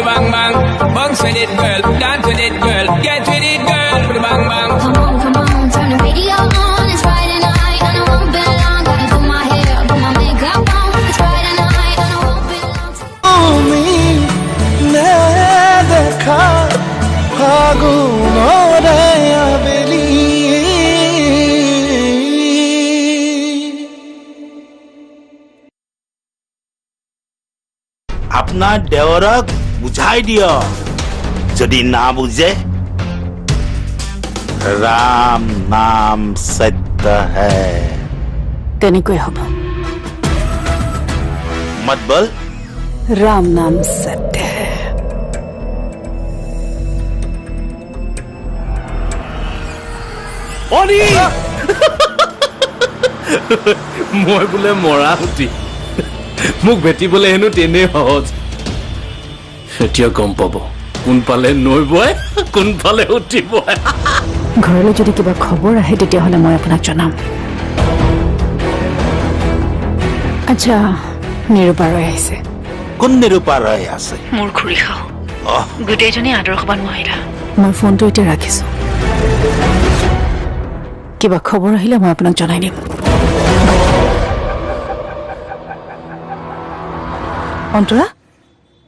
bang bang. Bounce with it, girl. Dance with it, girl. Get with it, girl. Bang bang. Come on, turn the radio on. It's Friday night and I won't be long. Gotta do my hair, put my makeup on. It's Friday night and I won't be long. ने देखा फागुन बेली अपना देवरक बुझाई दियो जदि ना बुझे राम नाम सत्य है तेनेকৈ হ'ব मत बोल राम नाम सत्य है অনি মই বোলে মৰা হুতি মোক ভেটিবলৈ হেনো তেনে সহজ এতিয়া গম পাব কোনফালে নৈ বয় কোনফালে উঠিব ঘৰলৈ যদি কিবা খবৰ আহে তেতিয়াহ'লে মই আপোনাক জনাম আচ্ছা নিৰূপা ৰয় আহিছে কোন নিৰূপা ৰয় আছে মোৰ খুৰী খাও গোটেইজনী আদৰ্শবান মহিলা মই ফোনটো এতিয়া ৰাখিছোঁ কিবা খবৰ আহিলে মই আপোনাক জনাই দিম অন্তৰা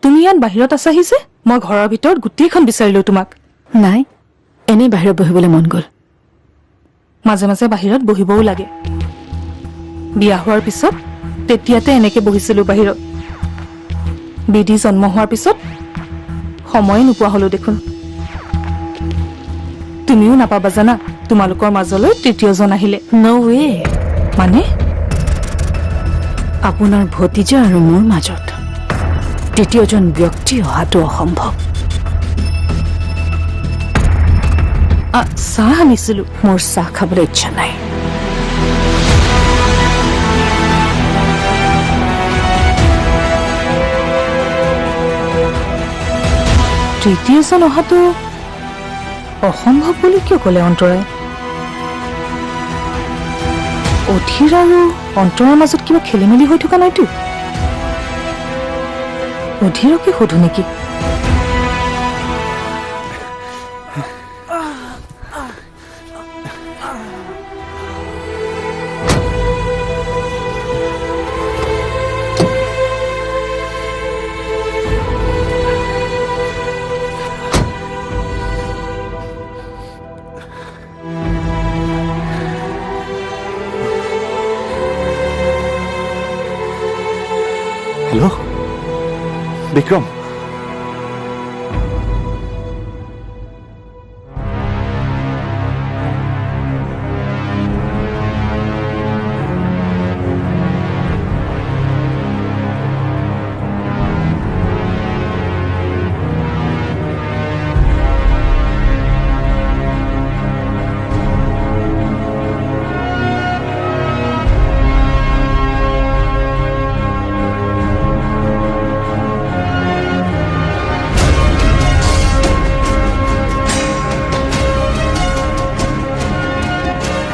তুমি ইয়াত বাহিৰত আছাহি যে মই ঘৰৰ ভিতৰত গোটেইখন বিচাৰিলো তোমাক নাই এনেই বাহিৰত বহিবলৈ মন গ'ল মাজে মাজে বাহিৰত বহিবও লাগে বিয়া হোৱাৰ পিছত তেতিয়াতে এনেকে বহিছিলো বাহিৰত বিধি জন্ম হোৱাৰ পিছত সময় নোপোৱা হলো দেখোন তুমিও নাপাবা জানা তোমালোকৰ মাজলৈ তৃতীয়জন আহিলে নো ৱে মানে আপোনাৰ ভতিজা আৰু মোৰ মাজত তৃতীয়জন ব্যক্তি অহাটো অসম্ভৱ চাহ আনিছিলো মোৰ চাহ খাবলৈ ইচ্ছা নাই তৃতীয়জন অহাটো অসম্ভৱ বুলি কিয় ক'লে অন্তৰাই অধীৰ আৰু অন্তৰৰ মাজত কিবা খেলি মেলি হৈ থকা নাইতো অধীৰকে সোধো নেকি हेलो विक्रम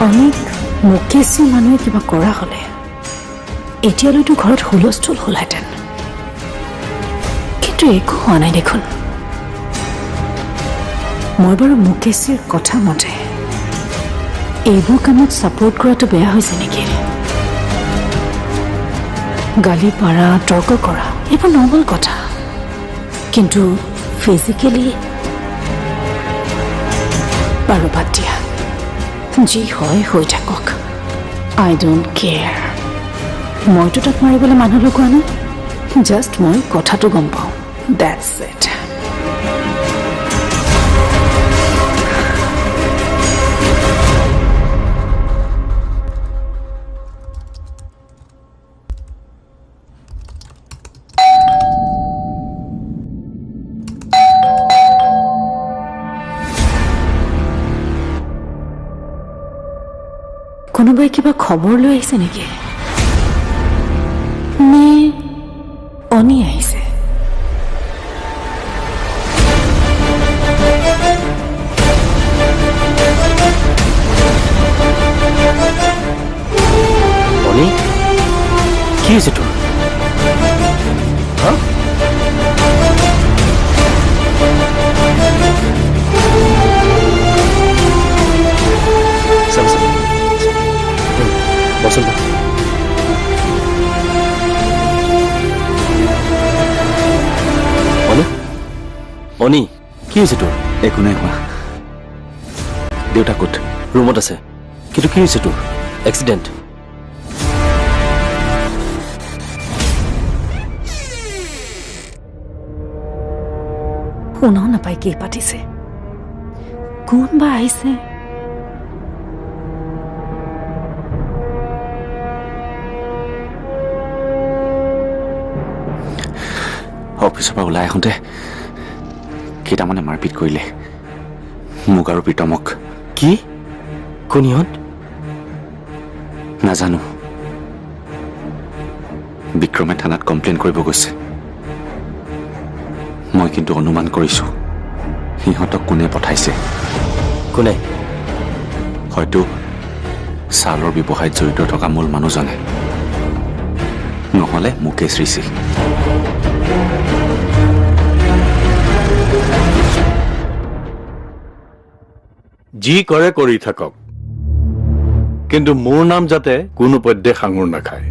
অনেক মুকেশী মানুহে কিবা কৰা হ'লে এতিয়ালৈতো ঘৰত হুলস্থুল হ'লহেঁতেন কিন্তু একো হোৱা নাই দেখোন মই বাৰু মুকেশীৰ কথা মতে এইবোৰ কামত ছাপোৰ্ট কৰাটো বেয়া হৈছে নেকি গালি পাৰা তৰ্ক কৰা এইবোৰ নৰ্মেল কথা কিন্তু ফিজিকেলি বাৰু বাদ দিয়া যি হয় হৈ থাকক আই ডোণ্ট কেয়াৰ মইতো তাক মাৰিবলৈ মানুহ লগোৱা নাই জাষ্ট মই কথাটো গম পাওঁ ডেটছ ইট কোনোবাই কিবা খবৰ লৈ আহিছে নেকি নে অনি আহিছে অনি কি হৈছে তোৰ অনি কি হৈছে তোৰ একো নাই হোৱা দেউতা ক'ত ৰুমত আছে কিন্তু কি হৈছে তোৰ এক্সিডেণ্ট শুনাও নাপায় কি পাতিছে কোন বা আহিছে অফিচৰ পৰা ওলাই আহোঁতে কেইটামানে মাৰপিট কৰিলে মোক আৰু প্ৰীতমক কি কোন ইহঁত নাজানো বিক্ৰমে থানাত কমপ্লেইন কৰিব গৈছে মই কিন্তু অনুমান কৰিছো সিহঁতক কোনে পঠাইছে কোনে হয়তো চাউলৰ ব্যৱসায়ত জড়িত থকা মূল মানুহজনে নহ'লে মুকেশ ঋষি যি কৰে কৰি থাকক কিন্তু মোৰ নাম যাতে কোনো পধ্যে সাঙুৰ নাখায়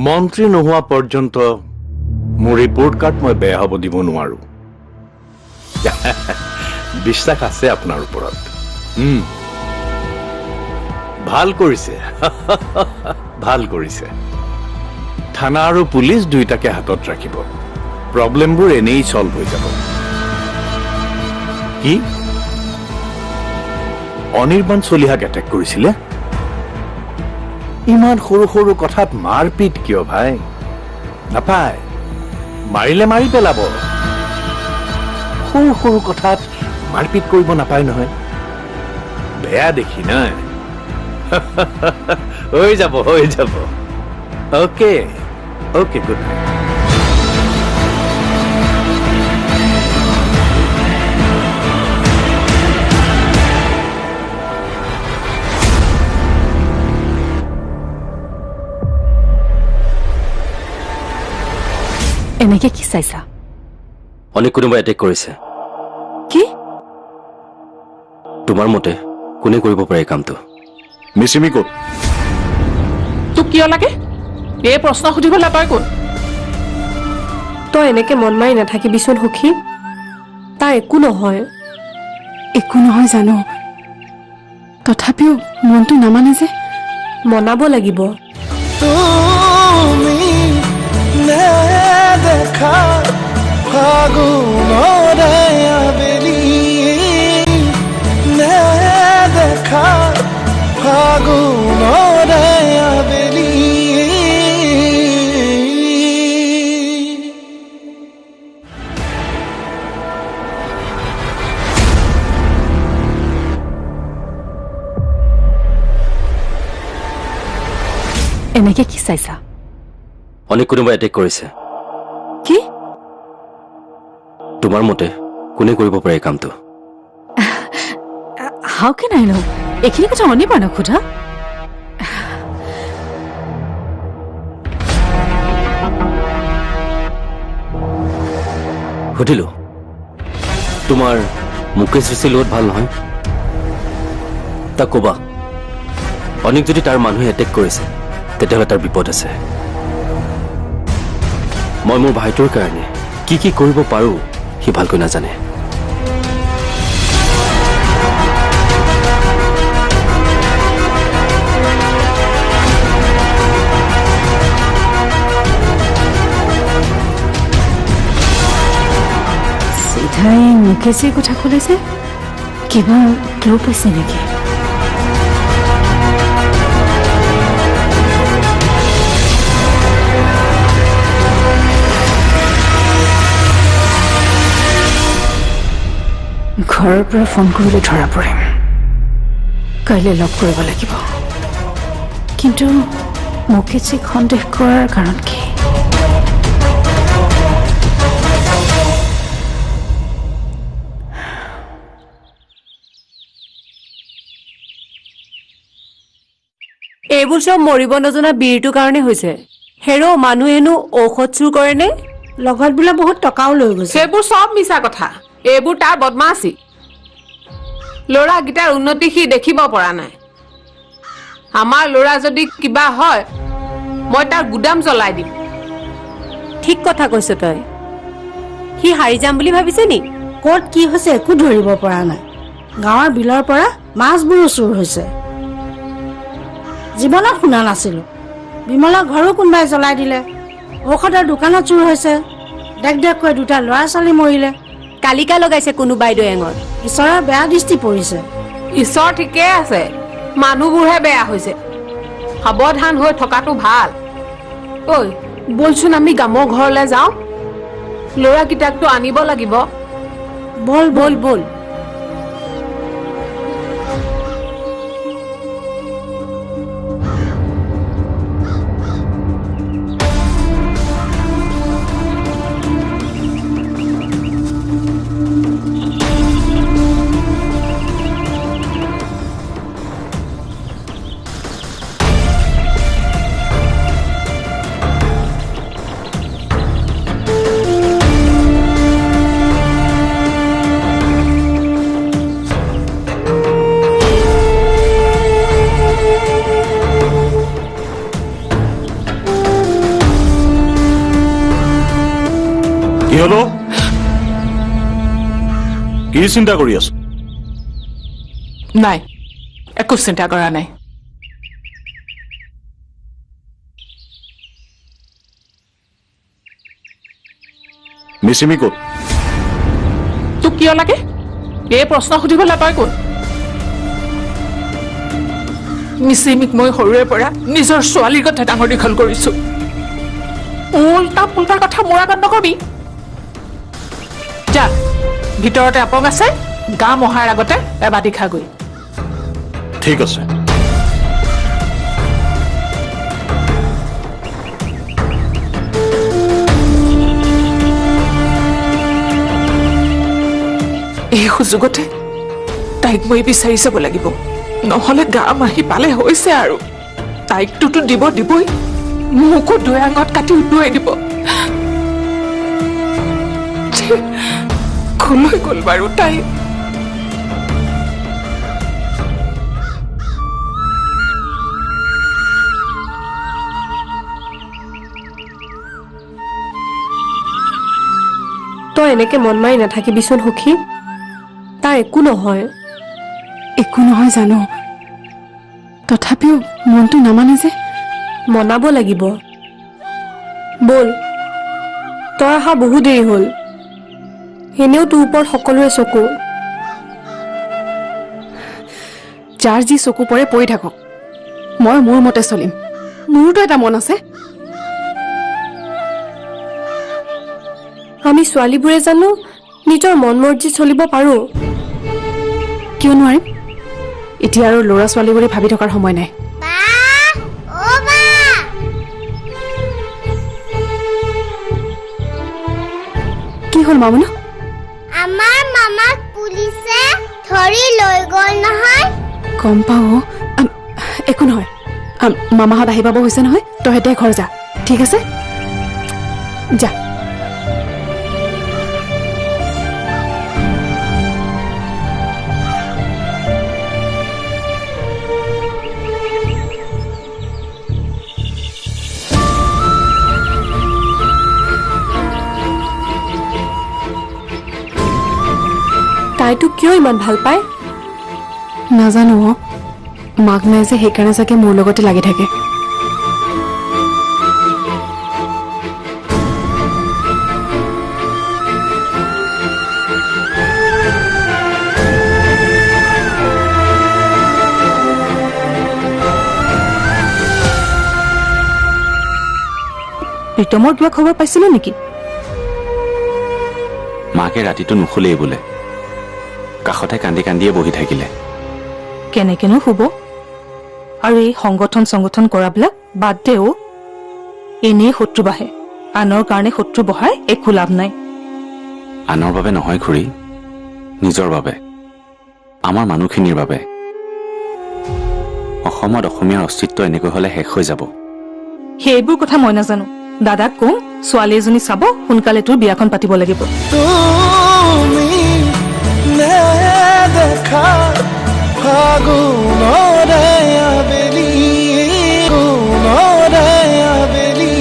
মন্ত্ৰী নোহোৱা পৰ্যন্ত মোৰ ৰিপৰ্ট কাৰ্ড মই বেয়া হ'ব দিব নোৱাৰো বিশ্বাস আছে আপোনাৰ ওপৰত ভাল কৰিছে ভাল কৰিছে থানা আৰু পুলিচ দুইটাকে হাতত ৰাখিব প্ৰব্লেমবোৰ এনেই সলভ হৈ যাব কি অনিৰ্বাণ চলিহাক এটেক কৰিছিলে ইমান সৰু সৰু কথাত মাৰপিট কিয় ভাই নাপায় মাৰিলে মাৰি পেলাব সৰু সৰু কথাত মাৰপিট কৰিব নাপায় নহয় বেয়া দেখি নাই হৈ যাব অ'কে অ'কে গুড নাইট এনেকে কি চাইছা অনেক কোনোবাই এটেক কৰিছে কি তোমাৰ মতে কোনে কৰিব পাৰে এই কামটো মিচিমি ক'ত তোক কিয় লাগে এই প্ৰশ্ন সুধিবলৈ তই কোন তই এনেকে মন মাৰি নাথাকিবিচোন সখী তাৰ একো নহয় একো নহয় জানো তথাপিও মনটো নামানে যে মনাব লাগিব দেখা ফাগুনৰ আবেলি দেখা ফাগুনৰ আবেলি এনেকে কি চাইছা অনেক কোনোবাই এটেক কৰিছে কি তোমাৰ মতে কোনে কৰিব পাৰে এই কামটো হাউ কেন আই নো এইখিনি কথা অনিৰ্বাণক সোধা সুধিলো তোমাৰ মুকেশ ঋষিৰ লগত ভাল নহয় তাক ক'বা অনেক যদি তাৰ মানুহে এটেক কৰিছে তেতিয়াহ'লে তাৰ বিপদ আছে মই মোৰ ভাইটোৰ কাৰণে কি কি কৰিব পাৰো সি ভালকৈ নাজানে চিধাই মুকেশৰ কথা ক'লেছে কিবা ক্লু পাইছে নেকি ঘৰৰ পৰা ফোন কৰিলে ধৰা পৰিম কাইলৈ লগ কৰিব লাগিব কিন্তু মুকেশক সন্দেহ কৰাৰ কাৰণ কি এইবোৰ চব মৰিব নজনা বীৰটোৰ কাৰণে হৈছে হেৰো মানুহ হেনো ঔষধ চুৰ কৰে নে লগত বোলে বহুত টকাও লৈ গৈছে সেইবোৰ চব মিছা কথা এইবোৰ তাৰ বদমাছি ল'ৰাকেইটাৰ উন্নতি সি দেখিব পৰা নাই আমাৰ ল'ৰা যদি কিবা হয় মই তাৰ গুদাম জ্বলাই দিম ঠিক কথা কৈছ তই সি হাৰি যাম বুলি ভাবিছে নি? ক'ত কি হৈছে একো ধৰিব পৰা নাই। গাঁৱৰ বিলৰ পৰা মাছবোৰো চুৰ হৈছে। জীৱনত শুনা নাছিলো। বিমলৰ ঘৰো কোনোবাই জ্বলাই দিলে। ঔষধৰ দোকানত চুৰ হৈছে। দেখ কৈ 2টা ল'ৰা ছোৱালী মৰিলে। কালিকা লগাইছে কোনো বাইদেউ এঙত। ঈশ্বৰৰ বেয়া দৃষ্টি পৰিছে। ঈশ্বৰ ঠিকেই আছে, মানুহবোৰহে বেয়া হৈছে। সাৱধান হৈ থকাটো ভাল। ঐ বলচোন আমি গামৰ ঘৰলৈ যাওঁ, ল'ৰাকেইটাকতো আনিব লাগিব। বল বল বল। কি হলো? কি চিন্তা কৰি আছো? নাই, একো চিন্তা কৰা নাই। মিচিমি ক'ত? তোক কিয় লাগে এই প্ৰশ্ন সুধিবলৈ? তই কোন? মিচিমিক মই সৰুৰে পৰা নিজৰ ছোৱালীৰ কথা ডাঙৰ দীঘল কৰিছো। উল্টা পুল্টা কথা মোৰ আগত নকবি। যা, ভিতৰতে আপং আছে, গাম অহাৰ আগতে এবাটি খাগৈ। ঠিক আছে। এই সুযোগতে তাইক মই বিচাৰি চাব লাগিব, নহলে গাম আহি পালে হৈছে আৰু। তাইকটোতো দিবই, মোকো দয়াঙত কাটি উটুৱাই দিব। কলৈ গ'ল বাৰু তাই? তই এনেকে মন মাৰি নাথাকিবিচোন সখী, তাৰ একো নহয়। একো নহয় জানো, তথাপিও মনটো নামানে যে। মনাব লাগিব। বল, তই অহা বহু দেৰি হ'ল। এনেও তোৰ ওপৰত সকলোৰে চকু। যাৰ যি চকু পৰে পৰি থাকক, মই মোৰ মতে চলিম। মোৰোতো এটা মন আছে। আমি ছোৱালীবোৰে জানো নিজৰ মন মৰ্জি চলিব পাৰো? কিয় নোৱাৰিম? এতিয়া আৰু ল'ৰা ছোৱালী বুলি ভাবি থকাৰ সময় নাই। কি হ'ল মামুনা? আমাৰ মামাক পুলিচে ধৰি লৈ গ'ল নহয়। গম পাওঁ। একো নহয়, মামাহঁত আহি পাব হৈছে নহয়। তই এতিয়া ঘৰ যা, ঠিক আছে? যা। তাইতো কিয় ইমান ভাল পায় নাজানো। মাক নাই যে, সেইকাৰণে চাগে মোৰ লগতে লাগি থাকে। প্ৰীতমৰ কিবা খবৰ পাইছিলে নেকি? মাকে ৰাতিটো নুশুলেই বোলে, কাষতে কান্দি কান্দিয়ে বহি থাকিলে। কেনেকেনো শুব? আৰু এই সংগঠন কৰাবিলাক বাদ দেও। এনেই শত্ৰু বাঢ়ে, আনৰ কাৰণে শত্ৰু বঢ়াই একো লাভ নাই। আনৰ বাবে নহয় খুৰী, নিজৰ বাবে, আমাৰ মানুহখিনিৰ বাবে। অসমত অসমীয়াৰ অস্তিত্ব এনেকৈ হলে শেষ হৈ যাব। সেইবোৰ কথা মই নাজানো। দাদাক কম, ছোৱালী এজনী চাব, সোনকালে তোৰ বিয়াখন পাতিব লাগিব। তুমি নেদেখা ফাগুনৰে আবেলি, ফাগুনৰে। 「 আবেলি আবেলি। আবেলি আবেলি আবেলি আবেলি আবেলি আবেলি আবেলি আবেলি আবেলি আবেলি আবেলি আবেলি আবেলি আবেলি আবেলি আবেলি আবেলি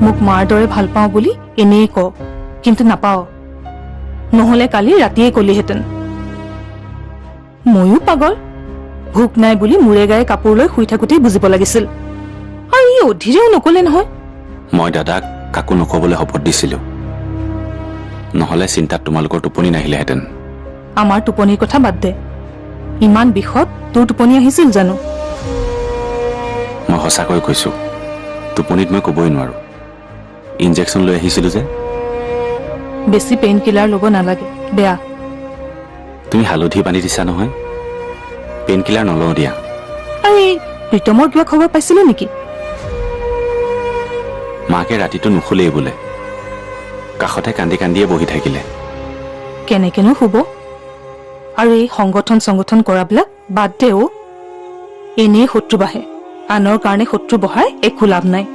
মোক মাৰ দৰে ভাল পাওঁ বুলি এনেই ক, কিন্তু নাপাও। নহলে কালি ৰাতিয়ে কলিহেঁতেন। ময়ো পাগল, ভোক নাই বুলি মূৰে গায়ে কাপোৰ লৈ শুই থাকোতেই বুজিব লাগিছিল। আৰু ই অধীৰেও নকলে নহয়। মই দাদাক কাকো নকবলৈ শপত দিছিলোঁ, নহ'লে চিন্তাত তোমালোকৰ টোপনি নাহিলেহেঁতেন। আমাৰ টোপনিৰ কথা বাদ দে, ইমান বিষত তোৰ টোপনি আহিছিল জানো? মই সঁচাকৈ কৈছোঁ, টোপনিত মই ক'বই নোৱাৰো। ইনজেকশ্যন লৈ আহিছিলোঁ যে। বেছি পেইন কিলাৰ ল'ব নালাগে, বেয়া। তুমি হালধি বান্ধি দিছা নহয়, পেইন কিলাৰ নলওঁ দিয়া। আৰু এই প্ৰীতমৰ কিবা খবৰ পাইছিলো নেকি? মাকে ৰাতিটো নুশুলেই বোলে, কাষতে কান্দি কান্দিয়ে বহি থাকিলে। কেনেকেনো শুব? আৰু এই সংগঠন কৰাবিলাক বাদ দেও। এনেই শত্ৰু বাঢ়ে, আনৰ কাৰণে শত্ৰু বঢ়াই একো লাভ নাই।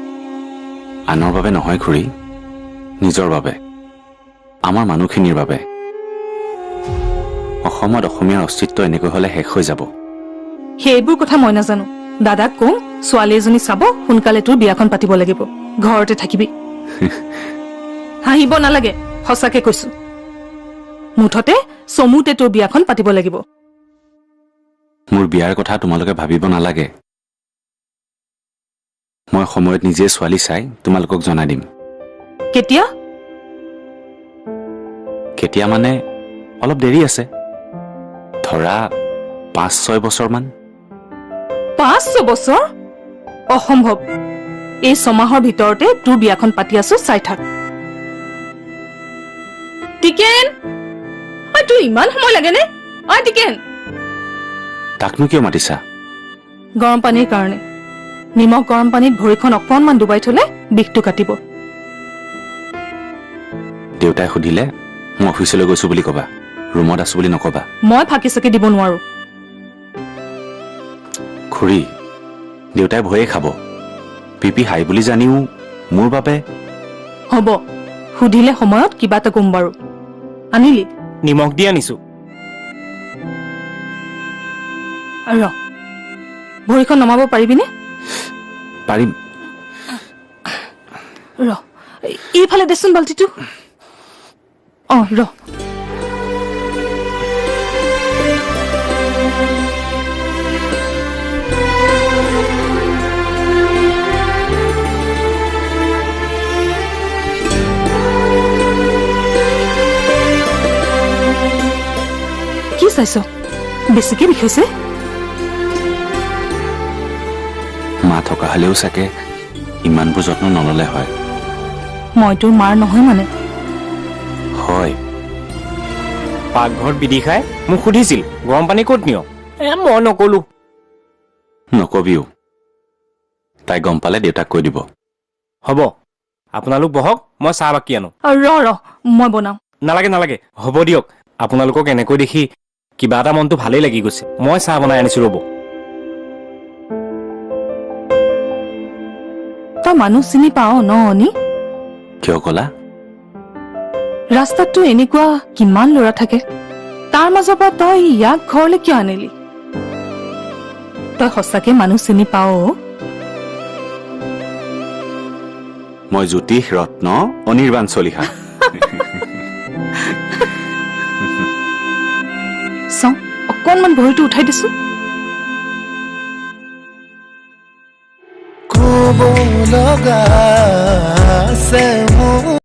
আনৰ বাবে নহয় খুৰী, নিজৰ বাবে, আমাৰ মানুহখিনিৰ বাবে। অসমত অসমীয়াৰ অস্তিত্ব এনেকৈ হলে শেষ হৈ যাব। সেইবোৰ কথা মই নাজানো। দাদাক কওঁ ছোৱালী এজনী চাব, সোনকালে তোৰ বিয়াখন পাতিব লাগিব, ঘৰতে থাকিবি। হাঁহিব নালাগে, সঁচাকে কৈছো। মুঠতে চমুতে তোৰ বিয়াখন পাতিব লাগিব। মোৰ বিয়াৰ কথা তোমালোকে ভাবিব নালাগে। মই সময়ত নিজে ছোৱালী চাই তোমালোকক জনাই দিম। কেতিয়া? কেতিয়া মানে অলপ দেৰি আছে, ধৰা 5-6 বছৰমান। 5-6 বছৰ? অসম্ভৱ। এই 6 মাহৰ ভিতৰতে তোৰ বিয়াখন পাতি আছো, চাই থাক। টিকেন, তোৰ ইমান সময় লাগে নে? টিকেন, তাকনো কিয় মাতিছা? গৰম পানীৰ কাৰণে। নিমখ গৰম পানীত ভৰিখন অকণমান ডুবাই থলে বিষটো কাটিব। দেউতাই সুধিলে মই অফিচলৈ গৈছো বুলি কবা, ৰুমত আছো বুলি নকবা। মই ফাঁকি চাকি দিব নোৱাৰো। খুৰী, দেউতাই ভয়ে খাব। পিপি হাই বুলি জানিও মোৰ বাবে। হ'ব, সুধিলে সময়ত কিবা এটা কম বাৰু। আনিলি? নিমখ দি আনিছো। ৰ, ভৰিখন নমাব পাৰিবিনে? পাৰিম। ৰ, এইফালে দেচোন বাল্টিটো। ৰ। কি চাইছ? বেছিকে বিষাইছে? মা থকা হলেও চাগে ইমানবোৰ যত্ন নললে হয়। মই তোৰ মাৰ নহয় মানে? হয়। পাকঘৰত বিধি খাই মোক সুধিছিল গৰম পানী ক'ত নিয়, মই নকলো। নকবিও, তাই গম পালে দেউতাক কৈ দিব। হ'ব, আপোনালোক বহক, মই চাহ বাকি আনো। ৰ, মই বনাও। নালাগে, হ'ব দিয়ক। আপোনালোকক এনেকৈ দেখি কিবা এটা মনটো ভালেই লাগি গৈছে। মই চাহ বনাই আনিছো, ৰ'ব। তই মানুহ চিনি পাও ন অনি? কিয় কলা? ৰাস্তাততো এনেকুৱা কিমান ল'ৰা থাকে, তাৰ মাজৰ পৰা তই ইয়াক ঘৰলৈ কিয় আনিলি? তই সঁচাকে মানুহ চিনি পাও? মই জ্যোতিষ ৰত্ন অনিৰ্বাণ চলিহা। চাওঁ, অকণমান ভৰিটো উঠাই দিছো। ক'ব লগা আছে মোৰ।